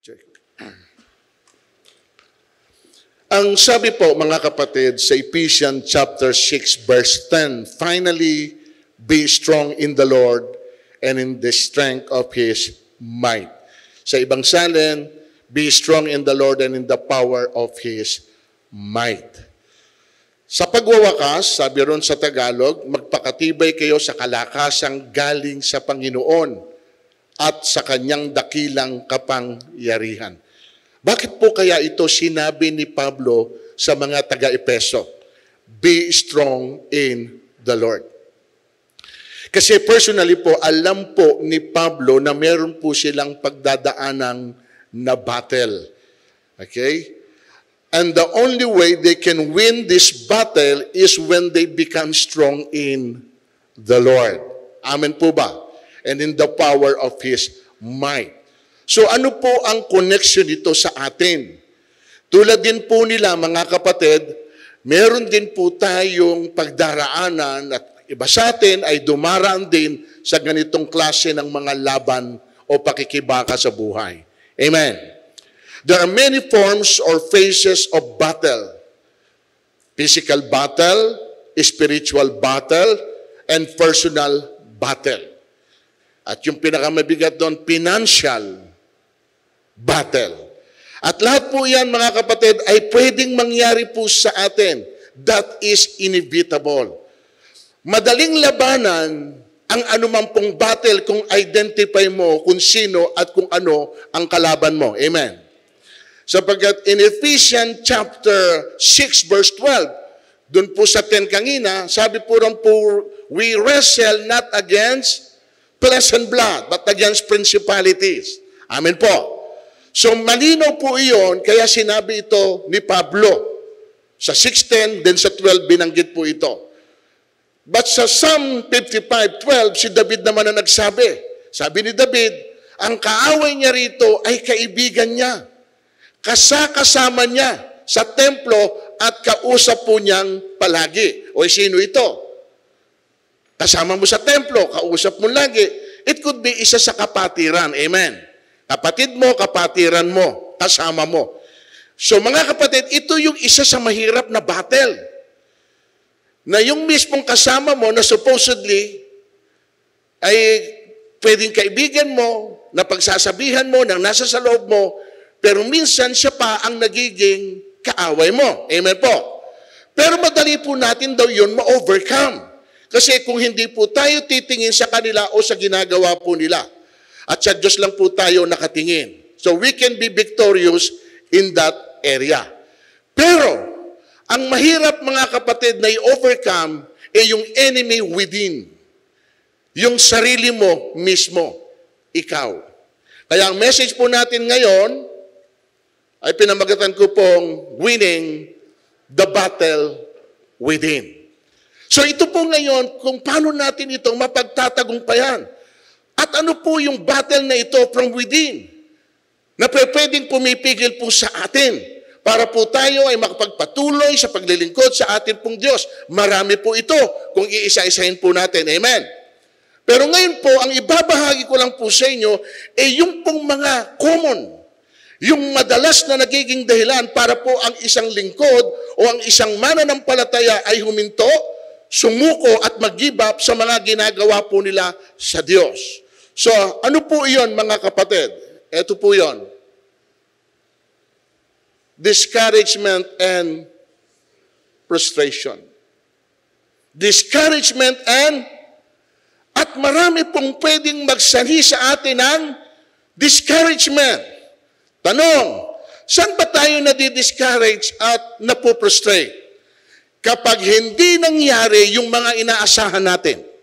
Check. Ang sabi po, mga kapatid, sa Ephesians chapter 6, verse 10, finally, be strong in the Lord and in the strength of His might. Sa ibang salin, be strong in the Lord and in the power of His might. Sa pagwawakas, sabi ron sa Tagalog, magpakatibay kayo sa kalakasang galing sa Panginoon at sa Kanyang dakilang kapangyarihan. Bakit po kaya ito sinabi ni Pablo sa mga taga-Epeso? Be strong in the Lord. Kasi personally po, alam po ni Pablo na meron po silang pagdadaanang na battle. Okay? And the only way they can win this battle is when they become strong in the Lord. Amen po ba? And in the power of His might. So ano po ang connection nito sa atin? Tulad din po nila, mga kapatid, meron din po tayong pagdaraanan at iba sa atin ay dumaraan din sa ganitong klase ng mga laban o pakikibaka sa buhay. Amen. There are many forms or phases of battle. Physical battle, spiritual battle, and personal battle. At yung pinakamabigat doon, financial battle. At lahat po yan, mga kapatid, ay pwedeng mangyari po sa atin. That is inevitable. Madaling labanan ang anumang pong battle kung identify mo kung sino at kung ano ang kalaban mo. Amen. Sapagkat in Ephesians chapter 6 verse 12, dun po sa 10 kanina, sabi po ron po, we wrestle not against flesh and blood, but against principalities. Amen po. So malinaw po iyon, kaya sinabi ito ni Pablo. Sa 6:10, then sa 12, binanggit po ito. But sa Psalm 55:12, si David naman na nagsabi. Sabi ni David, ang kaaway niya rito ay kaibigan niya. Kasama niya sa templo at kausap po niyang palagi. O sino ito? Kasama mo sa templo, kausap mo lagi. It could be isa sa kapatiran. Amen. Kapatid mo, kapatiran mo, kasama mo. So mga kapatid, ito yung isa sa mahirap na battle. Na yung mismong kasama mo na supposedly ay pwedeng kaibigan mo, na pagsasabihan mo, na nasa sa loob mo, pero minsan siya pa ang nagiging kaaway mo. Amen po. Pero madali po natin daw yun ma-overcome. Kasi kung hindi po tayo titingin sa kanila o sa ginagawa po nila, at sa Diyos lang po tayo nakatingin. So we can be victorious in that area. Pero, ang mahirap mga kapatid na i-overcome ay yung enemy within. Yung sarili mo mismo, ikaw. Kaya ang message po natin ngayon ay pinamagatan ko pong winning the battle within. So ito po ngayon kung paano natin itong mapagtatagumpayan. At ano po yung battle na ito from within na pwedeng pumipigil po sa atin para po tayo ay makapagpatuloy sa paglilingkod sa atin pong Diyos. Marami po ito kung iisa-isahin po natin. Amen. Pero ngayon po, ang ibabahagi ko lang po sa inyo ay yung pong mga common, yung madalas na nagiging dahilan para po ang isang lingkod o ang isang mananampalataya ay huminto, sumuko at mag-give up sa mga ginagawa po nila sa Diyos. So, ano po iyon mga kapatid? Ito po iyon. Discouragement and frustration. Discouragement at marami pong pwedeng magsanhi sa atin ng discouragement. Tanong, saan ba tayo nadi-discourage at napo-frustrate? Kapag hindi nangyari yung mga inaasahan natin.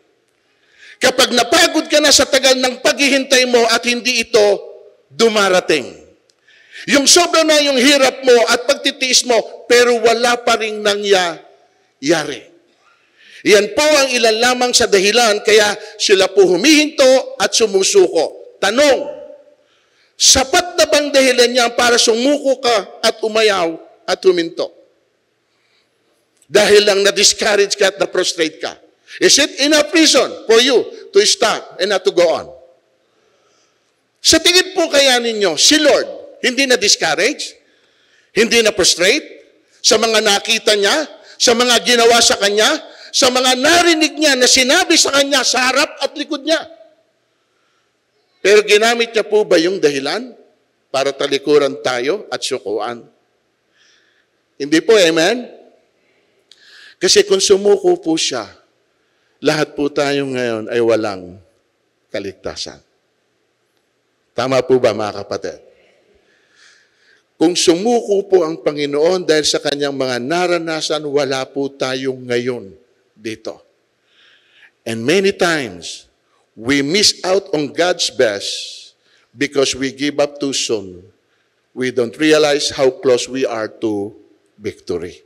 Kapag napagod ka na sa tagal ng paghihintay mo at hindi ito dumarating. Yung sobra na yung hirap mo at pagtitiis mo, pero wala pa rin nangyayari. Yan po ang ilan lamang sa dahilan kaya sila po humihinto at sumusuko. Tanong, sapat na bang dahilan niya para sumuko ka at umayaw at huminto? Dahil lang na-discourage ka at na-frustrate ka. Is it enough reason for you to stop and not to go on? Sa tingin po kaya ninyo, si Lord, Hindi na discourage? Hindi na frustrate? Sa mga nakita niya? Sa mga ginawa sa kanya? Sa mga narinig niya na sinabi sa kanya sa harap at likod niya? Pero ginamit niya po ba yung dahilan para talikuran tayo at sukuan? Hindi po, amen? Kasi kung sumuko po siya, lahat po tayo ngayon ay walang kaligtasan. Tama po ba, mga kapatid? Kung sumuko po ang Panginoon dahil sa kanyang mga naranasan, wala po tayo ngayon dito. And many times, we miss out on God's best because we give up too soon. We don't realize how close we are to victory.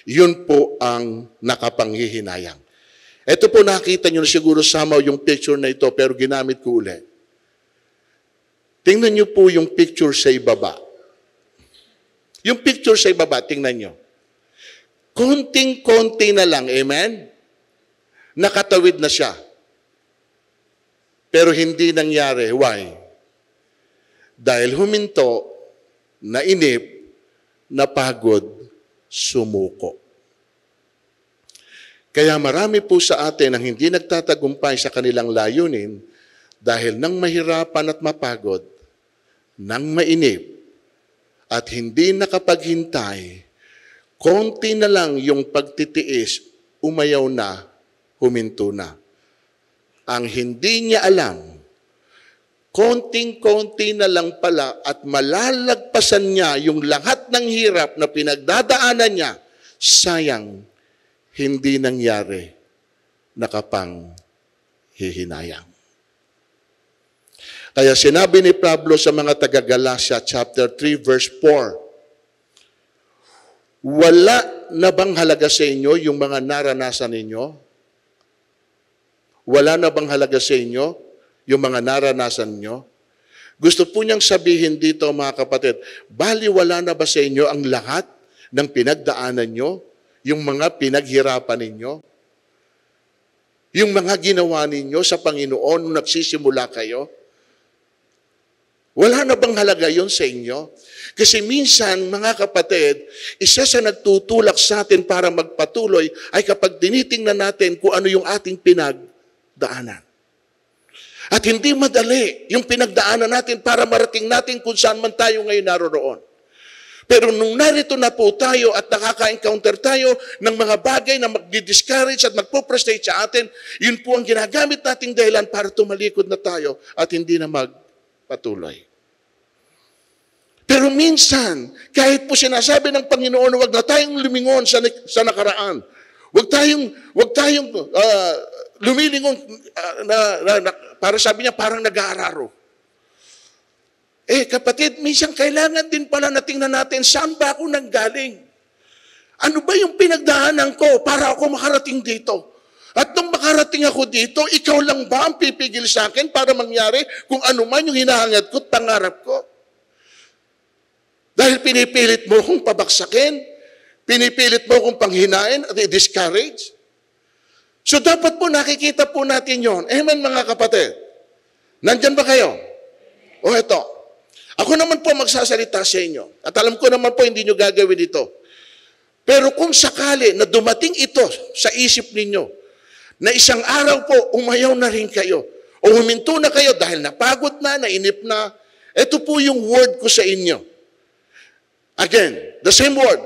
Yun po ang nakapanghihinayang. Ito po nakita nyo na siguro somehow yung picture na ito pero ginamit ko ulit. Tingnan nyo po yung picture sa ibaba. Yung picture sa ibaba, tingnan nyo. Konting-konti na lang, amen? Nakatawid na siya. Pero hindi nangyari. Why? Dahil huminto, nainip, napagod, sumuko. Kaya marami po sa atin ang hindi nagtatagumpay sa kanilang layunin dahil nang mahirapan at mapagod, nang mainip, at hindi nakapaghintay, konti na lang yung pagtitiis, umayaw na, huminto na. Ang hindi niya alam, konting-konti na lang pala at malalagpasan niya yung lahat ng hirap na pinagdadaanan niya, sayang, hindi nangyari, nakapang hihinayang. Kaya sinabi ni Pablo sa mga taga-Galatia chapter 3 verse 4, wala na bang halaga sa inyo yung mga naranasan ninyo? Wala na bang halaga sa inyo yung mga naranasan ninyo? Gusto po niyang sabihin dito mga kapatid, bali wala na ba sa inyo ang lahat ng pinagdaanan nyo? Yung mga pinaghirapan ninyo? Yung mga ginawa ninyo sa Panginoon nung nagsisimula kayo? Wala na bang halaga yun sa inyo? Kasi minsan, mga kapatid, isa sa nagtutulak sa atin para magpatuloy ay kapag tinitingnan natin kung ano yung ating pinagdaanan. At hindi madali yung pinagdaanan natin para marating natin kung saan man tayo ngayon naroroon. Pero nung narito na po tayo at nakaka-encounter tayo ng mga bagay na mag-discourage at magpo-frustrate sa atin, yun po ang ginagamit nating dahilan para tumalikod na tayo at hindi na magpatuloy. Pero minsan, kahit po sinasabi ng Panginoon, huwag na tayong lumingon sa nakaraan. Huwag tayong lumilingon, para sabi niya, parang nag-aararo. Kapatid, minsan kailangan din pala na tingnan natin, saan ba ako nanggaling? Ano ba yung pinagdaanan ko para ako makarating dito? At nung makarating ako dito, ikaw lang ba ang pipigil sa akin para mangyari kung ano man yung hinahangad ko at pangarap ko? Dahil pinipilit mo kong pabaksakin, pinipilit mo kong panghinain at i-discourage. So dapat po nakikita po natin yon. Amen mga kapatid. Nandyan ba kayo? O eto. Ako naman po magsasalita sa inyo. At alam ko naman po hindi nyo gagawin ito. Pero kung sakali na dumating ito sa isip ninyo, na isang araw po umayaw na rin kayo, o huminto na kayo dahil napagod na, nainip na, ito po yung word ko sa inyo. Again, the same word.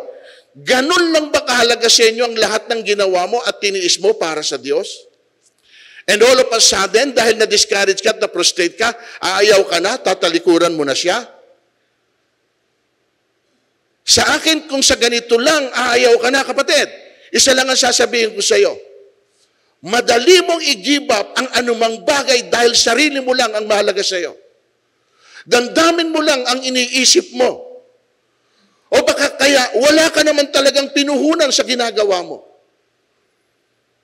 Ganun lang ba kahalaga sa inyo ang lahat ng ginawa mo at tiniis mo para sa Diyos? And all of a sudden, dahil na-discourage ka at na-frustrate ka, aayaw ka na, tatalikuran mo na siya? Sa akin, kung sa ganito lang, aayaw ka na, kapatid. Isa lang ang sasabihin ko sa iyo. Madali mong i-give up ang anumang bagay dahil sarili mo lang ang mahalaga sa iyo. Damdamin mo lang ang iniisip mo. O baka kaya wala ka naman talagang pinuhunan sa ginagawa mo.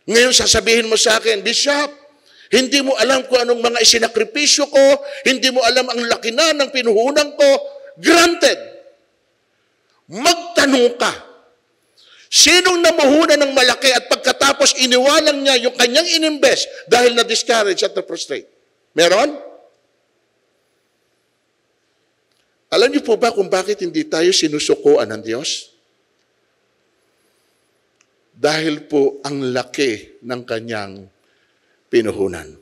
Ngayon sasabihin mo sa akin, Bishop, hindi mo alam kung anong mga isinakripisyo ko, hindi mo alam ang laki na ng pinuhunan ko. Granted, magtanong ka. Sinong namuhunan ng malaki at pagkatapos iniwalang niya yung kanyang inimbest dahil na-discourage at na-frustrate? Meron? Alam niyo po ba kung bakit hindi tayo sinusukuan ng Diyos? Dahil po ang laki ng kanyang pinuhunan.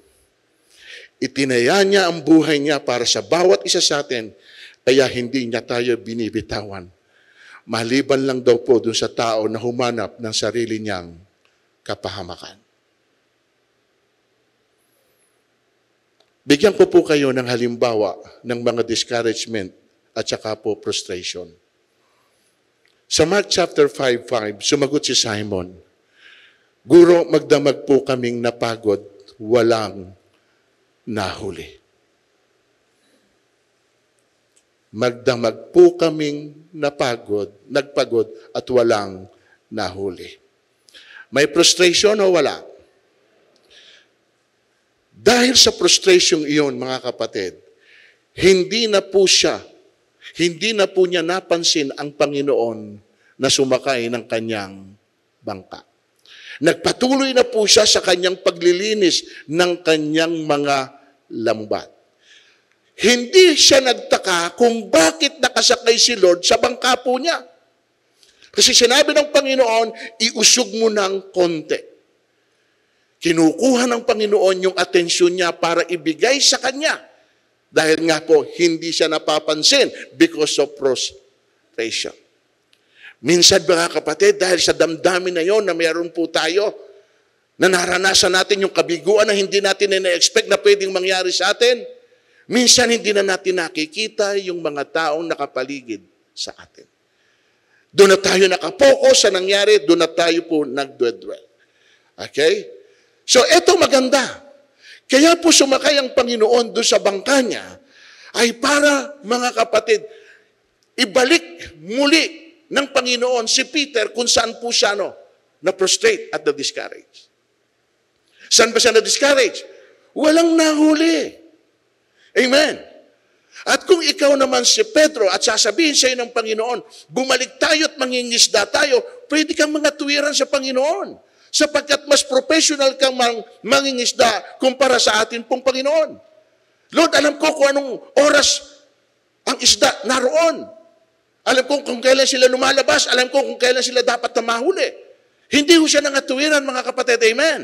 Itinaya niya ang buhay niya para sa bawat isa sa atin, kaya hindi niya tayo binibitawan. Maliban lang daw po dun sa tao na humanap ng sarili niyang kapahamakan. Bigyan ko po kayo ng halimbawa ng mga discouragement at saka po frustration. Sa Mark chapter 5:5, sumagot si Simon, "Guro, magdamag po kaming napagod, walang nahuli." Magdamag po kaming nagpagod at walang nahuli. May frustration o wala? Dahil sa frustration iyon, mga kapatid, hindi na po niya napansin ang Panginoon na sumakay ng kanyang bangka. Nagpatuloy na po siya sa kanyang paglilinis ng kanyang mga lambat. Hindi siya nagtaka kung bakit nakasakay si Lord sa bangka po niya. Kasi sinabi ng Panginoon, iusog mo ng konti. Kinukuha ng Panginoon yung atensyon niya para ibigay sa kanya. Dahil nga po, hindi siya napapansin because of frustration. Minsan mga kapatid, dahil sa damdamin na yon na mayroon po tayo, na naranasan natin yung kabiguan na hindi natin na-expect na pwedeng mangyari sa atin, minsan hindi na natin nakikita yung mga taong nakapaligid sa atin. Doon na tayo nakapokus sa nangyari, doon na tayo po nagdwedwel. Okay? So, eto maganda. Kaya po sumakay ang Panginoon doon sa bangka niya ay para, mga kapatid, ibalik muli ng Panginoon si Peter kung saan po siya na-prostrate at na-discourage. Saan ba siya na-discourage? Walang nahuli. Amen. At kung ikaw naman si Pedro at sasabihin sa iyo ng Panginoon, bumalik tayo at mangingisda tayo, pwede kang mga tuwiran sa Panginoon. Sapagkat mas professional kang mangingisda kumpara sa atin pong Panginoon. Lord, alam ko kung anong oras ang isda naroon. Alam ko kung kailan sila lumalabas. Alam ko kung kailan sila dapat na mahuli. Hindi ho siya nangatuwiran, mga kapatid. Amen.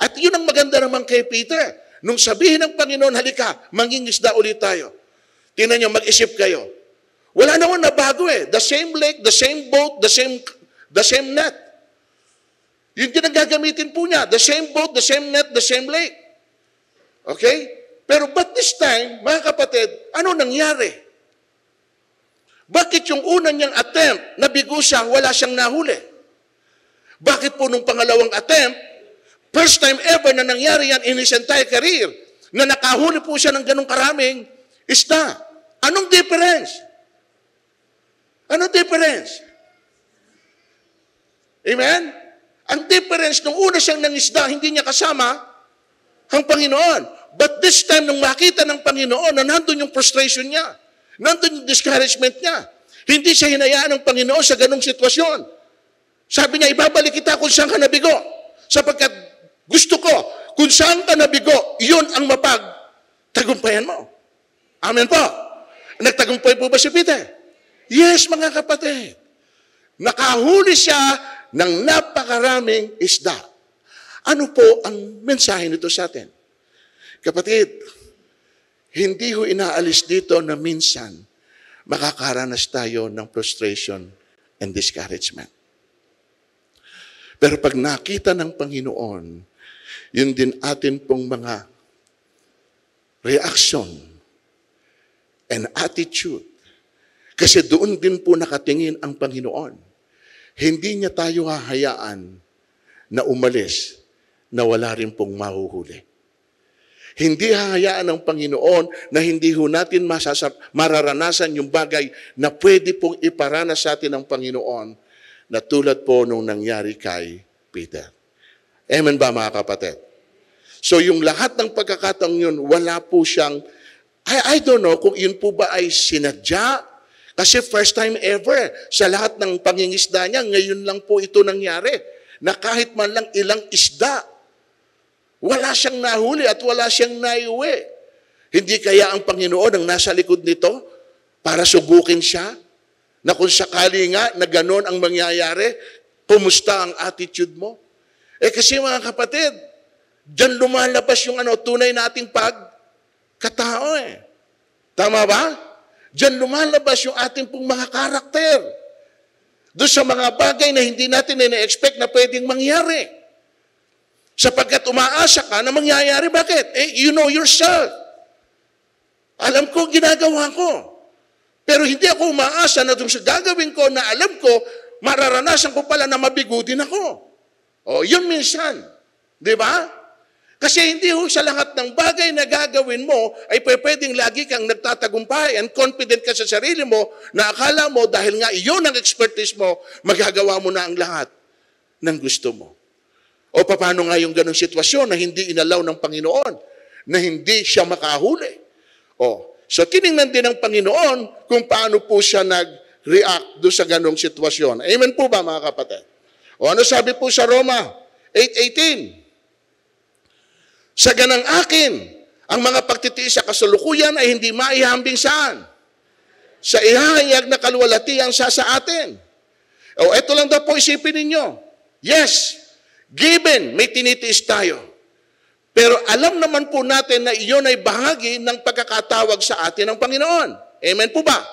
At yun ang maganda naman kay Peter. Nung sabihin ng Panginoon, halika, mangingisda ulit tayo. Tingnan niyo, mag-isip kayo. Wala naman na bago eh. The same lake, the same boat, the same net. Yun din ang gagamitin po niya. The same boat, the same net, the same lake. Okay? Pero but this time, mga kapatid, ano nangyari? Bakit yung una niyang attempt, nabigo siya, wala siyang nahuli? Bakit po nung pangalawang attempt, first time ever na nangyari yan in his entire career, na nakahuli po siya ng ganong karaming isda? Anong difference? Anong difference? Amen? Ang difference, nung una siyang nangisda, hindi niya kasama ang Panginoon. But this time, nung makita ng Panginoon na nandun yung frustration niya, nandun yung discouragement niya, hindi siya hinayaan ng Panginoon sa ganong sitwasyon. Sabi niya, ibabalik kita kung saan ka nabigo. Sapagkat gusto ko, kung saan ka nabigo, iyon ang mapagtagumpayan mo. Amen po. Nagtagumpay po ba si Peter? Yes, mga kapatid. Nakahuli siya ng napakaraming isda. Ano po ang mensahe nito sa atin? Kapatid, hindi ho inaalis dito na minsan makakaranas tayo ng frustration and discouragement. Pero pag nakita ng Panginoon, yun din atin pong mga reaction and attitude. Kasi doon din po nakatingin ang Panginoon. Hindi niya tayo hahayaan na umalis na wala rin pong mahuhuli. Hindi hahayaan ng Panginoon na hindi ho natin mararanasan yung bagay na pwede pong iparanas sa atin ng Panginoon na tulad po nung nangyari kay Peter. Amen ba, mga kapatid? So yung lahat ng pagkakataong yun, wala po siyang, I don't know kung yun po ba ay sinadya. Kasi first time ever, sa lahat ng pangingisda niya, ngayon lang po ito nangyari, na kahit man lang ilang isda, wala siyang nahuli at wala siyang naiuwi. Hindi kaya ang Panginoon ang nasa likod nito para subukin siya? Na kung sakali nga na gano'n ang mangyayari, kumusta ang attitude mo? Kasi mga kapatid, diyan lumalabas yung tunay nating pagkatao Tama ba? Diyan lumalabas yung ating pong mga karakter. Doon sa mga bagay na hindi natin ina-expect na pwedeng mangyari. Sapagkat umaasa ka na mangyayari. Bakit? You know yourself. Alam ko, ginagawa ko. Pero hindi ako umaasa na doon sa gagawin ko na alam ko, mararanasan ko pala na mabigo din ako. Yun minsan. Di ba? Kasi hindi sa lahat ng bagay na gagawin mo ay pwedeng lagi kang nagtatagumpay and confident ka sa sarili mo na akala mo dahil nga iyon ang expertise mo, magagawa mo na ang lahat ng gusto mo. O paano nga yung ganong sitwasyon na hindi inalaw ng Panginoon, na hindi siya makahuli? So tiningnan din ng Panginoon kung paano po siya nag-react doon sa ganong sitwasyon. Amen po ba mga kapatid? Ano sabi po sa Roma 8:18? Sa ganang akin, ang mga pagtitiis sa kasalukuyan ay hindi maihambing saan? Sa ihahayag na kaluwalhatian sa atin. Ito lang daw po isipin ninyo. Yes, given, may tinitiis tayo. Pero alam naman po natin na iyon ay bahagi ng pagkakatawag sa atin ng Panginoon. Amen po ba?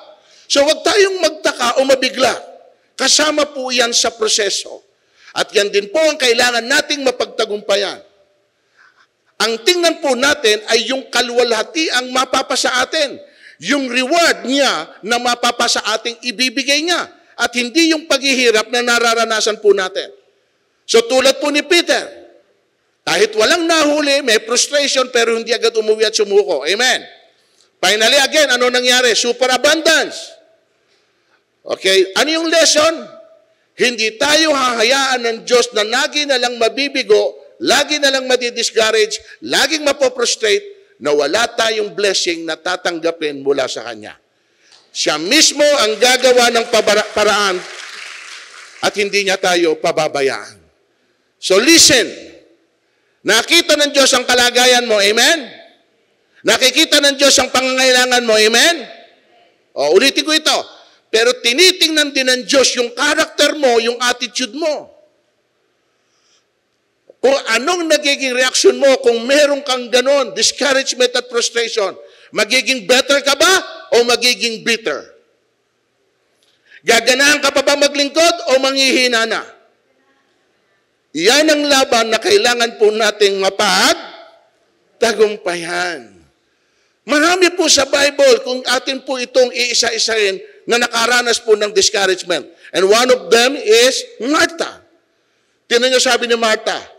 So huwag tayong magtaka o mabigla. Kasama po yan sa proseso. At yan din po ang kailangan nating mapagtagumpayan. Ang tingnan po natin ay yung kaluwalhati ang mapapasa atin. Yung reward niya na mapapasa ating ibibigay niya. At hindi yung paghihirap na nararanasan po natin. So tulad po ni Peter, kahit walang nahuli, may frustration pero hindi agad umuwi at sumuko. Amen. Finally again, ano nangyari? Superabundance. Okay, ano yung lesson? Hindi tayo hahayaan ng Diyos na lagi na lang mabibigo, lagi na lang madi-discourage, laging mapoprostrate, na wala tayong blessing na tatanggapin mula sa Kanya. Siya mismo ang gagawa ng paraan at hindi niya tayo pababayaan. So listen, nakita ng Diyos ang kalagayan mo, amen? Nakikita ng Diyos ang pangangailangan mo, amen? Ulitin ko ito. Pero tinitingnan din ng Diyos yung karakter mo, yung attitude mo. Kung anong nagiging reaction mo kung meron kang ganon, discouragement at frustration, magiging better ka ba o magiging bitter? Gaganahan ka pa ba maglingkod o manghihina na? Yan ang laban na kailangan po nating mapagtagumpayan. Marami po sa Bible kung atin po itong iisa-isahin na nakaranas po ng discouragement. And one of them is Martha. Tingnan niyo sabi ni Martha,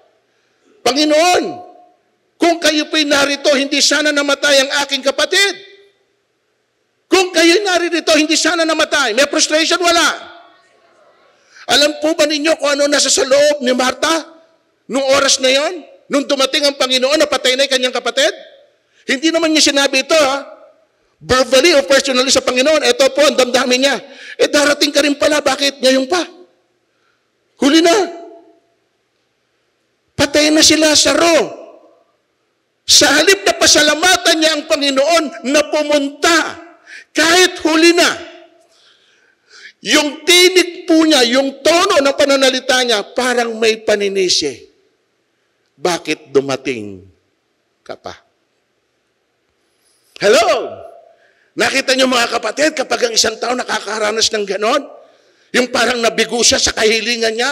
Panginoon, kung kayo po'y narito, hindi sana namatay ang aking kapatid. Kung kayo'y narito, hindi sana namatay. May frustration? Wala. Alam po ba ninyo kung ano nasa sa loob ni Martha nung oras na yon? Nung dumating ang Panginoon, napatay na yung kanyang kapatid? Hindi naman niya sinabi ito, verbally o personally sa Panginoon. Ito po, ang damdamin niya. Darating ka rin pala. Bakit? Ngayon pa. Huli na. Patay na si Lazaro. Sa halip na pasalamatan niya ang Panginoon na pumunta, kahit huli na, yung tinig po niya, yung tono ng pananalita niya, parang may paninisi. Bakit dumating ka pa? Hello? Nakita niyo mga kapatid, kapag ang isang tao nakakaranas ng ganon, yung parang nabigo siya sa kahilingan niya,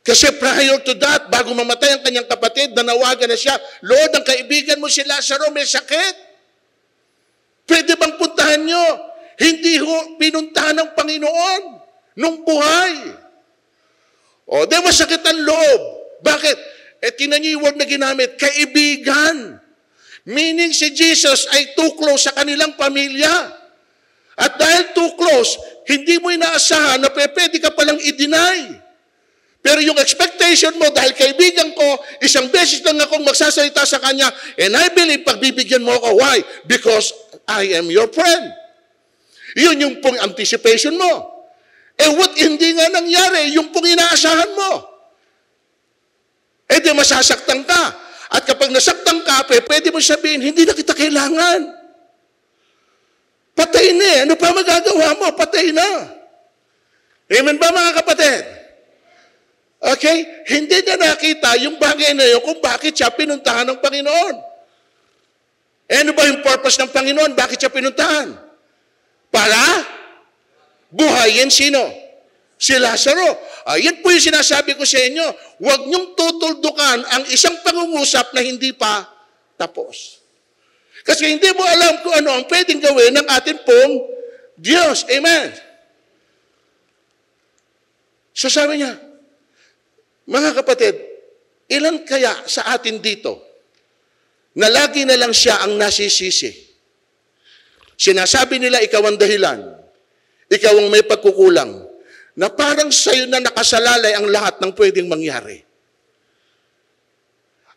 kasi prior to that, bago mamatay ang kanyang kapatid, nanawagan na siya, Lord, ang kaibigan mo si Lazaro may sakit. Pwede bang puntahan niyo? Hindi ho pinuntahan ng Panginoon nung buhay. Di masakit ang loob. Bakit? Tingnan niyo yung word na ginamit, kaibigan. Meaning si Jesus ay too close sa kanilang pamilya. At dahil too close, hindi mo inaasahan na pwede ka palang i-deny. Pero yung expectation mo, dahil kaibigan ko, isang beses lang akong magsasalita sa kanya, and I believe pagbibigyan mo ako. Why? Because I am your friend. Yun yung pong anticipation mo. What hindi nga nangyari, yung pong inaasahan mo. Di masasaktan ka. At kapag nasaktan ka, pwede mo sabihin, hindi na kita kailangan. Patay na eh. Ano pa magagawa mo? Patay na. Amen ba mga kapatid? Okay? Hindi niya nakita yung bagay na yun kung bakit siya pinuntahan ng Panginoon. Ano ba yung purpose ng Panginoon? Bakit siya pinuntahan? Para buhayin sino? Si Lazaro. Yan po yung sinasabi ko sa inyo. Huwag niyong tutuldukan ang isang pangungusap na hindi pa tapos. Kasi hindi mo alam kung ano ang pwedeng gawin ng atin pong Diyos. Amen. So sabi niya, mga kapatid, ilan kaya sa atin dito na lagi na lang siya ang nasisisi? Sinasabi nila ikaw ang dahilan, ikaw ang may pagkukulang, na parang sa'yo na nakasalalay ang lahat ng pwedeng mangyari.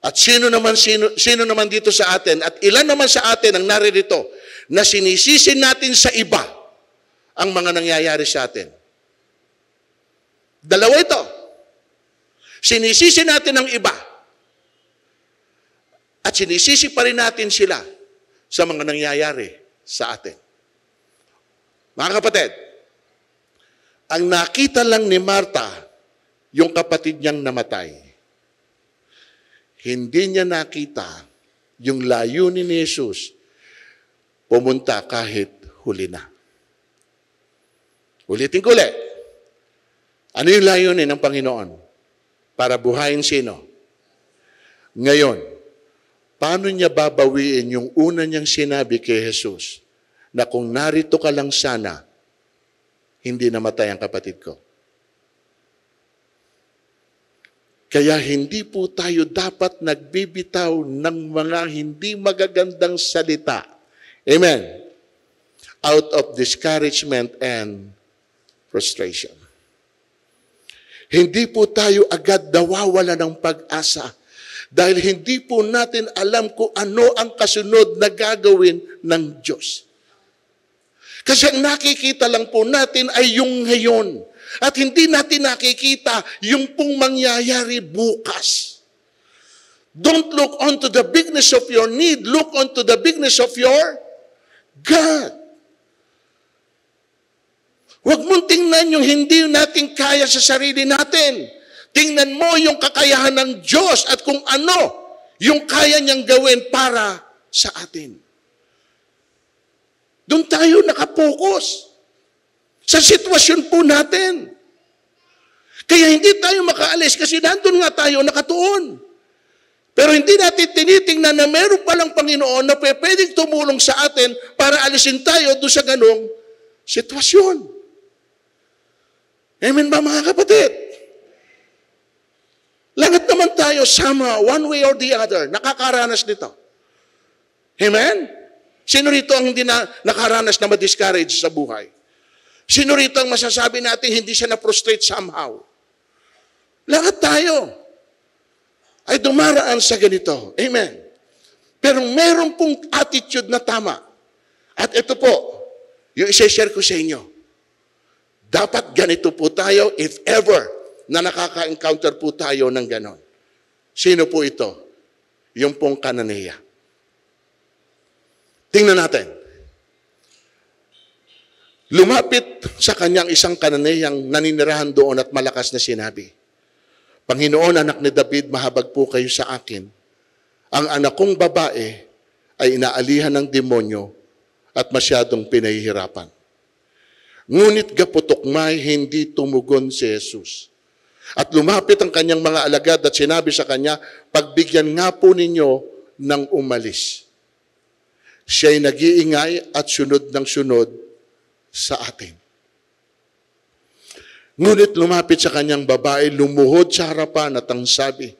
At sino naman dito sa atin, at ilan naman sa atin ang naririto, na sinisisi natin sa iba ang mga nangyayari sa atin? Dalawa ito. Sinisisi natin ang iba. At sinisisi pa rin natin sila sa mga nangyayari sa atin. Mga kapatid, ang nakita lang ni Marta, yung kapatid niyang namatay. Hindi niya nakita yung layunin ni Jesus pumunta kahit huli na. Ulitin ko ulit. Ano yung layunin ng Panginoon? Para buhayin sino? Ngayon, paano niya babawiin yung una niyang sinabi kay Jesus na kung narito ka lang sana, hindi namatay ang kapatid ko? Kaya hindi po tayo dapat nagbibitaw ng mga hindi magagandang salita. Amen. Out of discouragement and frustration. Hindi po tayo agad nawawala ng pag-asa dahil hindi po natin alam kung ano ang kasunod na gagawin ng Diyos. Kasi ang nakikita lang po natin ay yung ngayon. At hindi natin nakikita yung pong mangyayari bukas. Don't look onto the bigness of your need. Look onto the bigness of your God. Huwag mong tingnan yung hindi natin kaya sa sarili natin. Tingnan mo yung kakayahan ng Diyos at kung ano yung kaya niyang gawin para sa atin. Doon tayo nakapokus sa sitwasyon po natin. Kaya hindi tayo makaalis kasi nandun nga tayo nakatuon. Pero hindi natin tinitingnan na meron palang Panginoon na pwedeng tumulong sa atin para alisin tayo doon sa ganong sitwasyon. Amen ba mga kapatid? Lahat naman tayo somehow, one way or the other, nakakaranas nito. Amen? Sino rito ang hindi nakaranas na ma-discourage sa buhay? Sino rito ang masasabi natin hindi siya na-frustrate somehow? Lahat tayo ay dumaraan sa ganito. Amen. Pero meron pong attitude na tama. At ito po, yung isa-share ko sa inyo. Dapat ganito po tayo if ever na nakaka-encounter po tayo ng ganon. Sino po ito? Yung pong Kananea. Tingnan natin. Lumapit sa kanyang isang Kananeyang naninirahan doon at malakas na sinabi, Panginoon, anak ni David, mahabag po kayo sa akin. Ang anak kong babae ay inaalihan ng demonyo at masyadong pinahihirapan. Ngunit gaputok-may hindi tumugon si Jesus. At lumapit ang kanyang mga alagad at sinabi sa kanya, pagbigyan nga po ninyo ng umalis. Siya'y nag-iingay at sunod ng sunod sa atin. Ngunit lumapit sa kanyang babae, lumuhod sa harapan at ang sabi,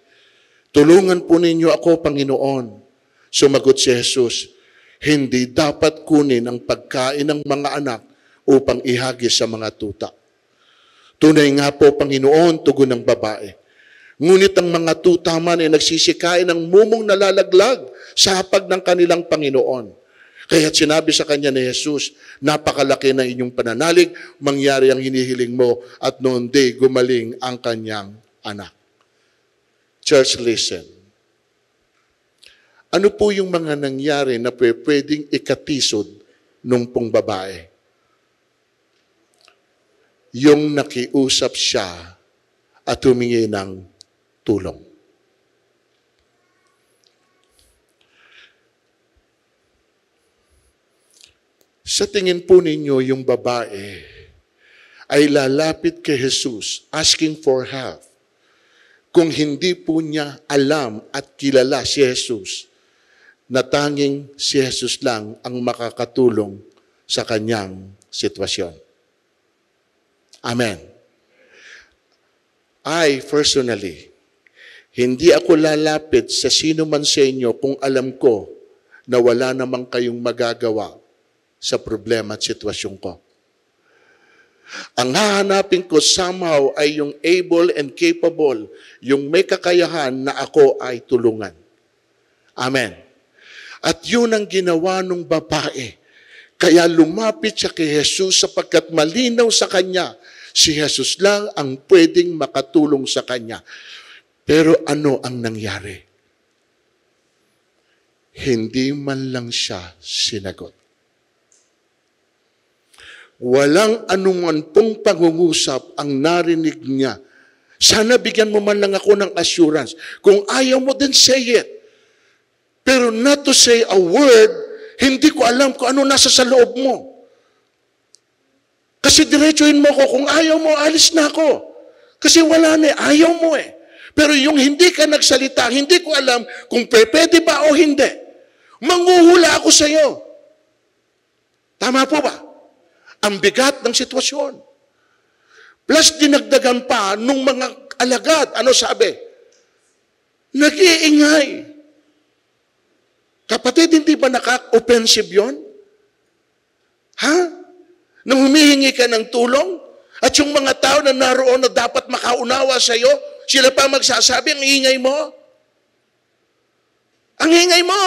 tulungan po ninyo ako, Panginoon. Sumagot si Jesus, hindi dapat kunin ang pagkain ng mga anak upang ihagis sa mga tuta. Tunay nga po, Panginoon, tugon ng babae. Ngunit ang mga tuta man ay nagsisikain ng mumong nalalaglag sa hapag ng kanilang Panginoon. Kaya sinabi sa kanya ni Jesus, napakalaki ng inyong pananalig, mangyari ang hinihiling mo, at noon day gumaling ang kanyang anak. Church, listen. Ano po yung mga nangyari na pwedeng ikatisod nung pong babae. Yung nakiusap siya at humingi ng tulong. Sa tingin po ninyo, yung babae ay lalapit kay Jesus asking for help kung hindi po niya alam at kilala si Jesus na tanging si Jesus lang ang makakatulong sa kanyang sitwasyon. Amen. I personally, hindi ako lalapit sa sino man sa inyo kung alam ko na wala namang kayong magagawa sa problema at sitwasyon ko. Ang hahanapin ko somehow ay yung able and capable, yung may kakayahan na ako ay tulungan. Amen. At yun ang ginawa ng babae. Kaya lumapit siya kay Jesus sapagkat malinaw sa kanya, si Jesus lang ang pwedeng makatulong sa kanya. Pero ano ang nangyari? Hindi man lang siya sinagot. Walang anuman pong pangungusap ang narinig niya. Sana bigyan mo man lang ako ng assurance. Kung ayaw mo din, say it. Pero not to say a word, hindi ko alam kung ano nasa sa loob mo. Kasi diretsuhin mo ko, kung ayaw mo, alis na ako. Kasi wala na, ayaw mo eh. Pero yung hindi ka nagsalita, hindi ko alam kung pwede ba o hindi. Manghuhula ako sa iyo. Tama po ba? Ang bigat ng sitwasyon. Plus, dinagdagan pa nung mga alagad. Ano sabi? Nag-iingay. Kapatid, hindi ba naka-offensive yun? Ha? Nang humihingi ka ng tulong, at yung mga tao na naroon na dapat makaunawa sa iyo, sila pa magsasabi, ang ingay mo. Ang ingay mo.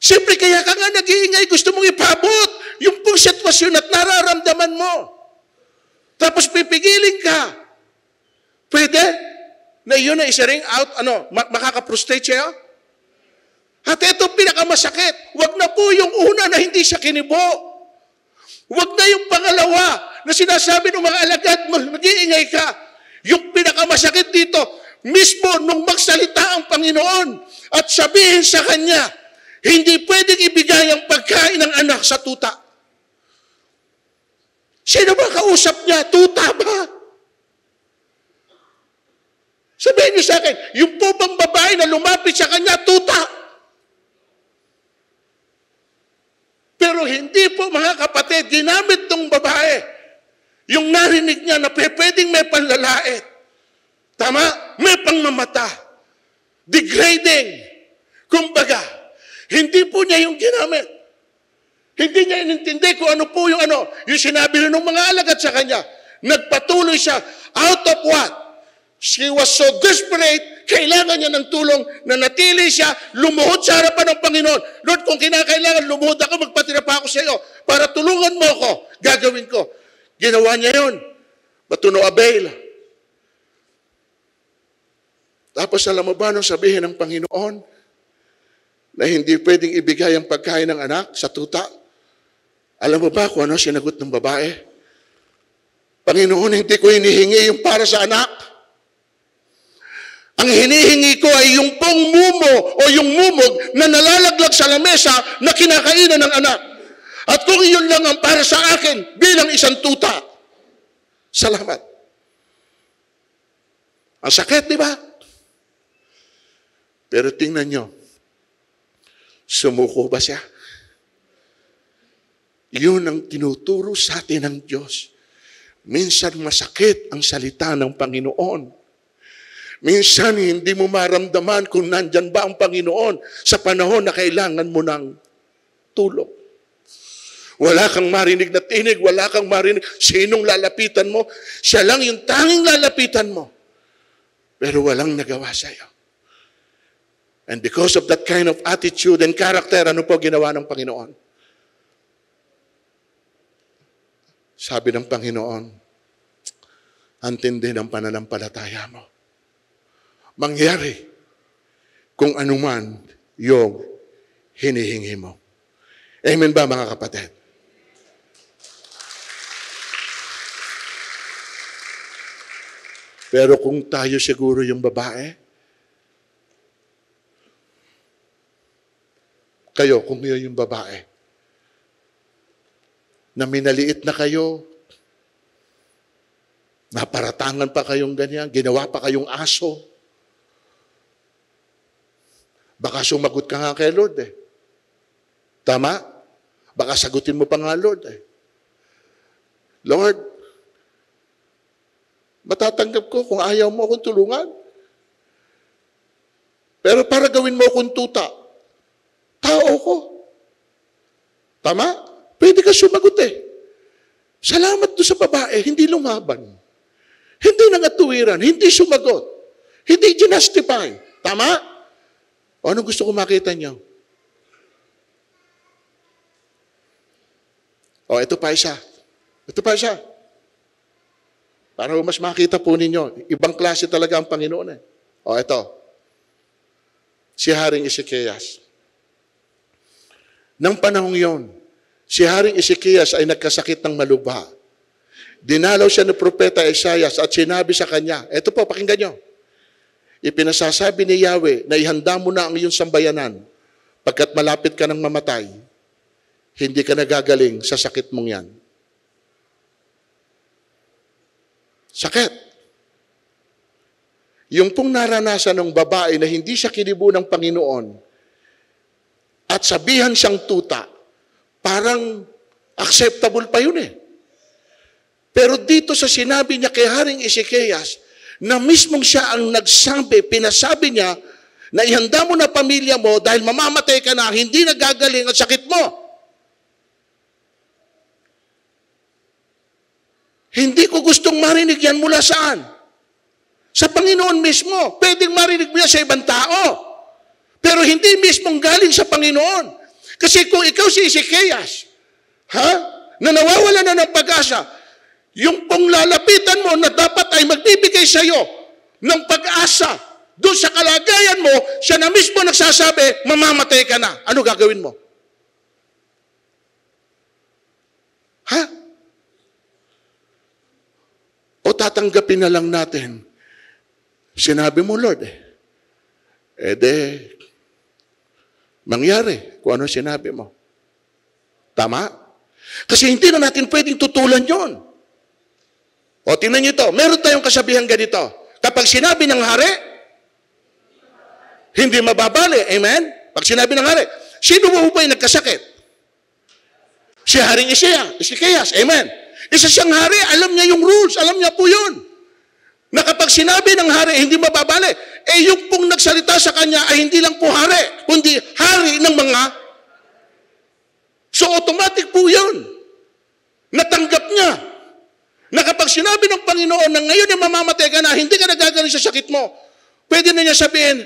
Siyempre, kaya ka nga nag-iingay, gusto mong ipabot yung pong sitwasyon at nararamdaman mo. Tapos pipigilin ka. Pwede? Na yun na isa ring out, makaka-prostrate siya? At ito pinakamasakit. Huwag na po yung una na hindi siya kinibo. Huwag na yung pangalawa na sinasabi ng mga alagad mo, mag-iingay ka. Yung pinakamasakit dito, mismo nung magsalita ang Panginoon at sabihin sa kanya, hindi pwedeng ibigay ang pagkain ng anak sa tuta. Sino ba kausap niya? Tuta ba? Sabihin niyo sa akin, yung po bang babae na lumapit sa kanya, tuta? Pero hindi po, mga kapatid, ginamit ng babae yung narinig niya na pwedeng may panlalait. Tama? May pangmamata. Degrading. Kumbaga, hindi po niya yung ginamit. Hindi niya inintindi kung ano po yung sinabi rin ng mga alagad sa kanya. Nagpatuloy siya out of what? She was so desperate, kailangan niya ng tulong na natili siya, lumuhod sa harapan ng Panginoon. Lord, kung kinakailangan, lumuhod ako, magpatira pa ako sa iyo para tulungan mo ako. Gagawin ko. Ginawa niya yun. But to no avail. Tapos alam mo ba nung sabihin ng Panginoon, na hindi pwedeng ibigay ang pagkain ng anak sa tuta? Alam mo ba kung ano sinagot ng babae? Panginoon, hindi ko hinihingi yung para sa anak. Ang hinihingi ko ay yung pong mumo o yung mumog na nalalaglag sa lamesa na kinakainan ng anak. At kung iyon lang ang para sa akin bilang isang tuta. Salamat. Ang sakit, di ba? Pero tingnan nyo, sumuko ba siya? Yun ang tinuturo sa atin ng Diyos. Minsan masakit ang salita ng Panginoon. Minsan hindi mo maramdaman kung nandyan ba ang Panginoon sa panahon na kailangan mo ng tulong. Wala kang marinig na tinig, wala kang marinig. Sinong lalapitan mo? Siya lang yung tanging lalapitan mo. Pero walang nagawa sa iyo. And because of that kind of attitude and character, ano po ginawa ng Panginoon? Sabi ng Panginoon, antindi ng pananampalataya mo. Mangyari kung anuman yung hinihingi mo. Amen ba, mga kapatid? Pero kung tayo siguro yung babae, kayo, kung yun yung babae, na minaliit na kayo, naparatangan pa kayong ganyan, ginawa pa kayong aso, baka sumagot ka nga kay Lord eh. Tama? Baka sagutin mo pa nga Lord eh. Lord, matatanggap ko kung ayaw mo akong tulungan. Pero para gawin mo akong tuta, tao ko. Tama? Pwede ka sumagot eh. Salamat doon sa babae, hindi lumaban. Hindi nangatuwiran, hindi sumagot. Hindi ginastify. Tama? O anong gusto ko makita niyo? O ito pa isa. Ito pa isa. Para mas makita po ninyo, ibang klase talaga ang Panginoon eh. O ito. Si Haring Ezekias. Nang panahong yon, si Haring Ezekias ay nagkasakit ng malubha. Dinalaw siya ng propeta Isaias at sinabi sa kanya, eto po, pakinggan nyo. Ipinasasabi ni Yahweh na ihanda mo na ang iyong sambayanan pagkat malapit ka ng mamatay, hindi ka nagagaling sa sakit mong yan. Sakit. Yung pong naranasan ng babae na hindi siya kinibo ng Panginoon at sabihan siyang tuta, parang acceptable pa yun eh. Pero dito sa sinabi niya kay Haring Ezekias, na mismong siya ang nagsabi, pinasabi niya, na ihanda mo na pamilya mo dahil mamamatay ka na, hindi nagagaling ang sakit mo. Hindi ko gustong marinig yan mula saan? Sa Panginoon mismo. Pwedeng marinig mo yan sa ibang tao. Pero hindi mismong galing sa Panginoon. Kasi kung ikaw si Ezekias, na nawawala na ng pag-asa, yung pong lalapitan mo na dapat ay magbibigay sa iyo ng pag-asa, doon sa kalagayan mo, siya na mismo nagsasabi, mamamatay ka na. Ano gagawin mo? O tatanggapin na lang natin, sinabi mo, Lord, mangyari kung ano sinabi mo. Tama? Kasi hindi na natin pwedeng tutulan yon. O tingnan niyo ito, meron tayong kasabihan ganito. Kapag sinabi ng hari, hindi mababali. Amen? Pag sinabi ng hari, sino mo ba yung nagkasakit? Si Haring Ezekias. Amen? Isa siyang hari, alam niya yung rules, alam niya po yun. Na kapag sinabi ng hari, hindi mababali, yung pong nagsalita sa kanya ay hindi lang po hari, kundi hari ng mga. So automatic po yun. Natanggap niya. Na kapag sinabi ng Panginoon na ngayon yung mamamatay ka na, hindi ka nagagaling sa sakit mo, pwede na niya sabihin,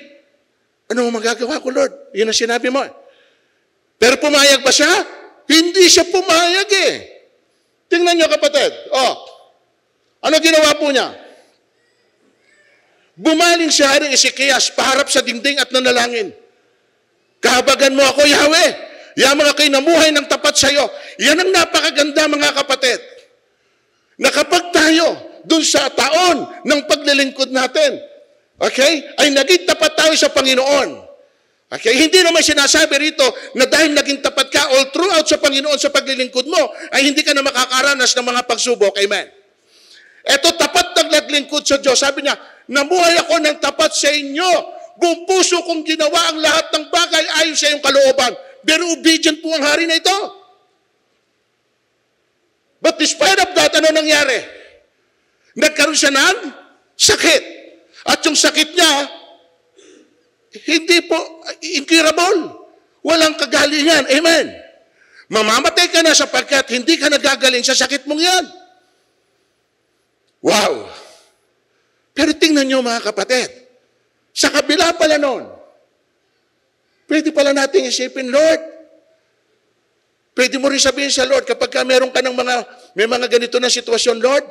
ano magagawa ko, Lord? Yun ang sinabi mo. Pero pumayag ba siya? Hindi siya pumayag eh. Tingnan niyo kapatid. Ano ginawa po niya? Bumaling si Haring Ezekias, paharap sa dingding at nanalangin. Kahabagan mo ako, Yahweh. Yan mga kayo namuhay ng tapat sa iyo. Yan ang napakaganda mga kapatid. Na kapag tayo, dun sa taon ng paglilingkod natin, okay, ay naging tapat tayo sa Panginoon. Okay, hindi naman sinasabi rito na dahil naging tapat ka all throughout sa Panginoon sa paglilingkod mo, ay hindi ka na makakaranas ng mga pagsubok. Amen. Ito, tapat naglingkod sa Diyos. Sabi niya, namuhay ako ng tapat sa inyo. Buong puso kong ginawa ang lahat ng bagay ayon sa iyong kalooban. Pero obedient po ang hari na ito. But despite of that, ano nangyari? Nagkaroon siya ng sakit. At yung sakit niya, hindi po incurable. Walang kagalingan. Amen. Mamamatay ka na sapagkat hindi ka nagagaling sa sakit mong yan. Wow! Pero tingnan nyo mga kapatid, sa kabila pala nun, pwede pala natin isipin, Lord, pwede mo rin sabihin sa Lord, kapag meron ka ng may mga ganito na sitwasyon, Lord,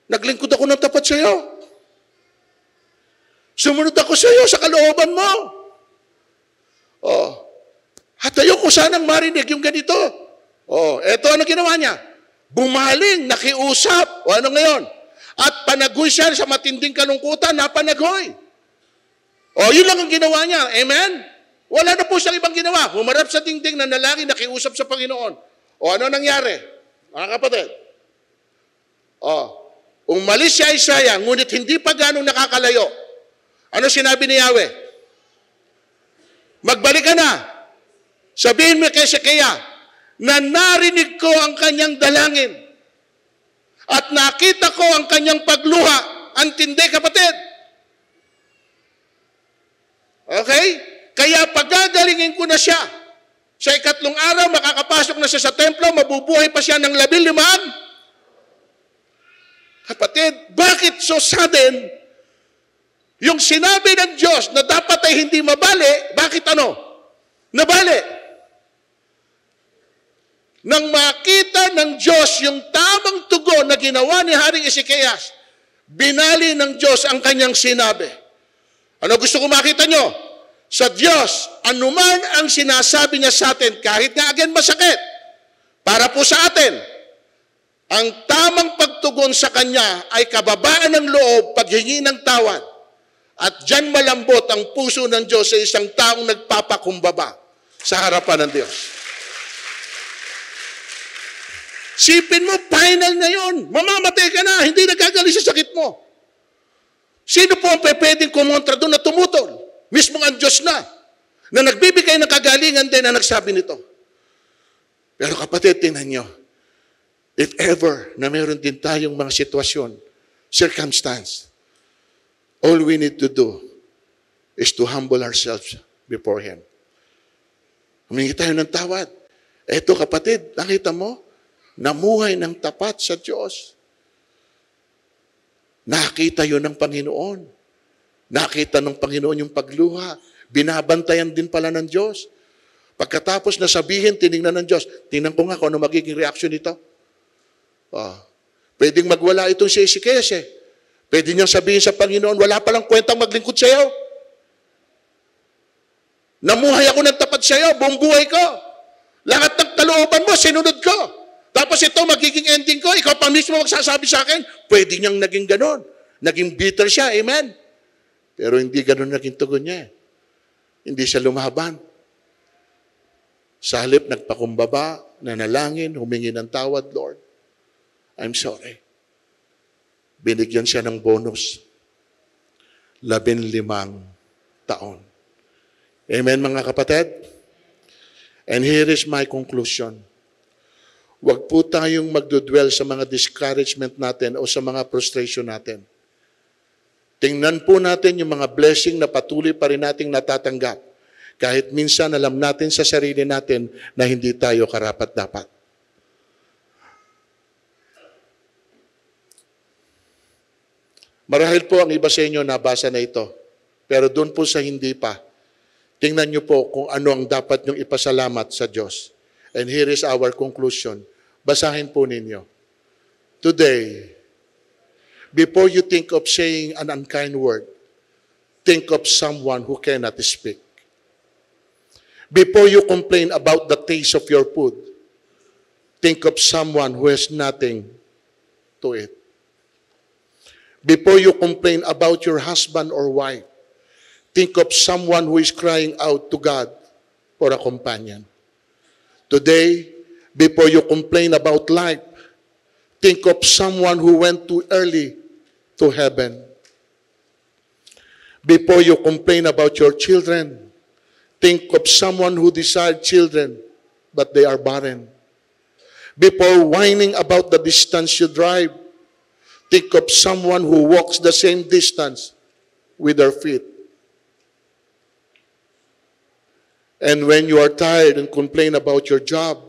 naglingkod ako ng tapat sa iyo. Sumunod ako sa iyo sa kalooban mo. At Tayo ko sanang marinig yung ganito. Eto ano ginawa niya? Bumaling, nakiusap. O ano ngayon? At panagoy siya sa matinding kalungkutan, napanagoy. Yun lang ang ginawa niya. Amen? Wala na po siyang ibang ginawa. Humarap sa dingding na nalangin, nakiusap sa Panginoon. Ano nangyari? Mga kapatid. Umalis si Isaiah, ngunit hindi pa ganong nakakalayo. Ano sinabi ni Yahweh? Magbalik ka na. Sabihin mo kay Hezekiah na narinig ko ang kanyang dalangin at nakita ko ang kanyang pagluha. Antindi, kapatid. Okay? Kaya pagagalingin ko na siya. Sa 3 araw, makakapasok na siya sa templo, mabubuhay pa siya ng 15. Kapatid, bakit so sudden yung sinabi ng Diyos na dapat ay hindi mabali, bakit nabali? Nang makita ng Diyos yung tamang tugon na ginawa ni Haring Ezekias, binali ng Diyos ang kanyang sinabi. Ano gusto ko makita nyo? Sa Diyos, anuman ang sinasabi niya sa atin, kahit nga again masakit, para po sa atin, ang tamang pagtugon sa Kanya ay kababaan ng loob, paghingi ng tawad. At diyan malambot ang puso ng Diyos sa isang taong nagpapakumbaba sa harapan ng Diyos. Sipin mo, final na yun. Mamamatay ka na, hindi nagagaling sa sakit mo. Sino po ang pwedeng kumontra doon na tumutol? Mismong ang Diyos na nagbibigay ng kagalingan din na nagsabi nito. Pero kapatid, tingnan nyo, if ever na meron din tayong mga sitwasyon, circumstance, all we need to do is to humble ourselves before Him. Humingi tayo ng tawad. Eto kapatid, nakita mo? Namuhay ng tapat sa Diyos. Nakita yun ng Panginoon. Nakita ng Panginoon yung pagluha. Binabantayan din pala ng Diyos. Pagkatapos na sabihin, tinignan ng Diyos. Tingnan ko nga kung ano magiging reaksyon nito. Pwedeng magwala itong si Ezekias eh. Pwede niyang sabihin sa Panginoon, wala palang kwentang maglingkod sa iyo. Namuhay ako ng tapat sa iyo, buong buhay ko. Lahat ng kalooban mo, sinunod ko. Tapos ito, magiging ending ko, ikaw pa mismo magsasabi sa akin, pwede niyang naging ganon. Naging bitter siya, amen? Pero hindi ganon naging tugon niya. Hindi siya lumaban. Sa halip, nagpakumbaba, nanalangin, humingi ng tawad, Lord. I'm sorry. Binigyan siya ng bonus. 15 taon. Amen, mga kapatid? And here is my conclusion. Huwag po tayong magdudwell sa mga discouragement natin o sa mga frustration natin. Tingnan po natin yung mga blessing na patuloy pa rin nating natatanggap. Kahit minsan alam natin sa sarili natin na hindi tayo karapat-dapat. Marahil po ang iba sa inyo nabasa na ito. Pero doon po sa hindi pa, tingnan nyo po kung ano ang dapat nyong ipasalamat sa Diyos. And here is our conclusion. Basahin po ninyo. Today, before you think of saying an unkind word, think of someone who cannot speak. Before you complain about the taste of your food, think of someone who has nothing to eat. Before you complain about your husband or wife, think of someone who is crying out to God for a companion. Today, before you complain about life, think of someone who went too early to heaven. Before you complain about your children, think of someone who desired children, but they are barren. Before whining about the distance you drive, think of someone who walks the same distance with their feet. And when you are tired and complain about your job,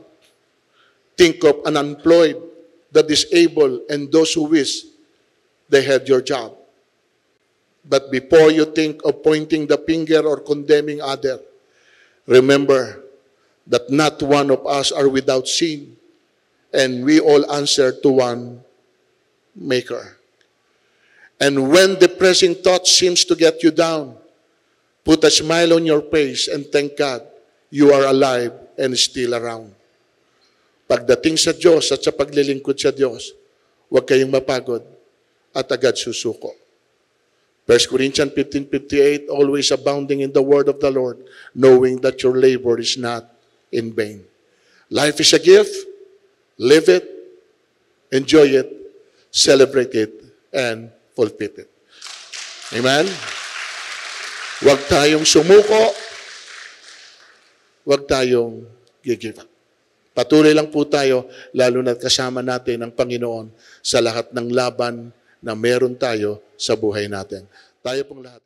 think of an unemployed, the disabled, and those who wish they had your job. But before you think of pointing the finger or condemning others, remember that not one of us are without sin, and we all answer to one Maker. And when depressing thoughts seems to get you down, put a smile on your face and thank God. you are alive and still around. Pagdating sa Diyos at sa paglilingkod sa Diyos, huwag kayong mapagod at agad susuko. 1 Corinthians 15:58, always abounding in the word of the Lord, knowing that your labor is not in vain. Life is a gift. Live it, enjoy it, celebrate it, and fulfill it. Amen? Huwag tayong sumuko. Huwag tayong give up. Patuloy lang po tayo, lalo na kasama natin ang Panginoon sa lahat ng laban na meron tayo sa buhay natin. Tayo pong lahat.